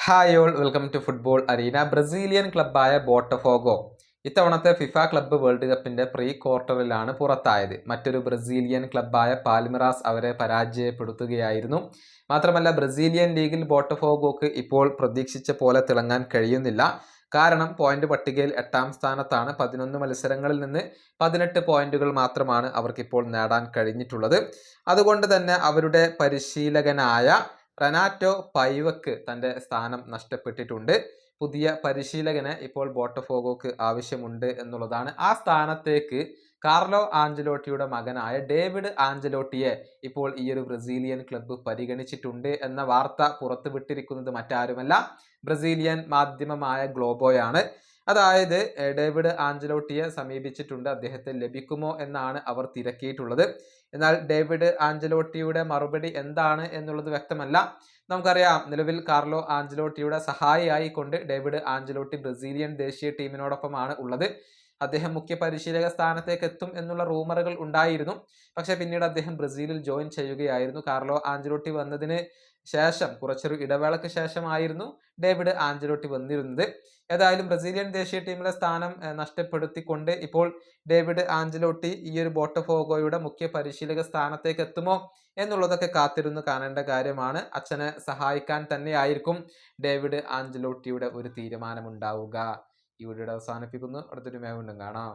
Hi all welcome to football arena. Brazilian ക്ലബ്ബായ Botafogo ഇത്തവണത്തെ FIFA club world കപ്പിന്റെ pre ക്വാർട്ടറിലാണ് പുറത്തായത്. മറ്റൊരു ബ്രസീലിയൻ ക്ലബ്ബായ പാൽമിറാസ് അവരെ പരാജയപ്പെടുത്തുകയായിരുന്നു. മാത്രമല്ല ബ്രസീലിയൻ ലീഗിൽ ബോട്ടഫോഗോക്ക് ഇപ്പോൾ പ്രതീക്ഷിച്ച പോലെ തിളങ്ങാൻ കഴിയുന്നില്ല. കാരണം പോയിന്റ് പട്ടികയിൽ 8ാം സ്ഥാനത്താണ്. 11 മത്സരങ്ങളിൽ നിന്ന് 18 പോയിന്റുകൾ മാത്രമാണ് അവർക്കിപ്പോൾ നേടാൻ കഴിഞ്ഞിട്ടുള്ളത്. അതുകൊണ്ട് തന്നെ അവരുടെ പരിശീലകനായ റെനാറ്റോ പൈവക്ക് തൻ്റെ സ്ഥാനം നഷ്ടപ്പെട്ടിട്ടുണ്ട്. പുതിയ പരിശീലകനെ ഇപ്പോൾ ബോട്ടഫോഗോക്ക് ആവശ്യമുണ്ട് എന്നുള്ളതാണ്. ആ സ്ഥാനത്തേക്ക് കാർലോ ആഞ്ചലോട്ടിയുടെ മകനായ ഡേവിഡ് ആഞ്ചലോട്ടിയെ ഇപ്പോൾ ഈ ഒരു ബ്രസീലിയൻ ക്ലബ്ബ് പരിഗണിച്ചിട്ടുണ്ട് എന്ന വാർത്ത പുറത്തുവിട്ടിരിക്കുന്നത് മറ്റാരുമല്ല, ബ്രസീലിയൻ മാധ്യമമായ ഗ്ലോബോയാണ്. അതായത് ഡേവിഡ് ആഞ്ചലോട്ടിയെ സമീപിച്ചിട്ടുണ്ട്, അദ്ദേഹത്തെ ലഭിക്കുമോ എന്നാണ് അവർ തിരക്കിയിട്ടുള്ളത്. എന്നാൽ ഡേവിഡ് ആഞ്ചലോട്ടിയുടെ മറുപടി എന്താണ് എന്നുള്ളത് വ്യക്തമല്ല. നമുക്കറിയാം, നിലവിൽ കാർലോ ആഞ്ചലോട്ടിയുടെ സഹായിയായി കൊണ്ട് ഡേവിഡ് ആഞ്ചലോട്ടി ബ്രസീലിയൻ ദേശീയ ടീമിനോടൊപ്പമാണ് ഉള്ളത്. അദ്ദേഹം മുഖ്യ പരിശീലക സ്ഥാനത്തേക്ക് എത്തും എന്നുള്ള റൂമറുകൾ ഉണ്ടായിരുന്നു. പക്ഷെ പിന്നീട് അദ്ദേഹം ബ്രസീലിൽ ജോയിൻ ചെയ്യുകയായിരുന്നു. കാർലോ ആഞ്ചലോട്ടി വന്നതിന് ശേഷം കുറച്ചൊരു ഇടവേളയ്ക്ക് ശേഷമായിരുന്നു ഡേവിഡ് ആഞ്ചലോട്ടി വന്നിരുന്നത്. ഏതായാലും ബ്രസീലിയൻ ദേശീയ ടീമിലെ സ്ഥാനം നഷ്ടപ്പെടുത്തിക്കൊണ്ട് ഇപ്പോൾ ഡേവിഡ് ആഞ്ചലോട്ടി ഈ ഒരു ബോട്ടഫോഗോയുടെ മുഖ്യ പരിശീലക സ്ഥാനത്തേക്ക് എത്തുമോ എന്നുള്ളതൊക്കെ കാത്തിരുന്ന് കാണേണ്ട കാര്യമാണ്. അച്ഛനെ സഹായിക്കാൻ തന്നെയായിരിക്കും ഡേവിഡ് ആഞ്ചലോട്ടിയുടെ ഒരു തീരുമാനമുണ്ടാവുക. ഈ വീഡിയോ അവസാനിപ്പിക്കുന്നു. അടുത്തൊരു വീണ്ടും കാണാം.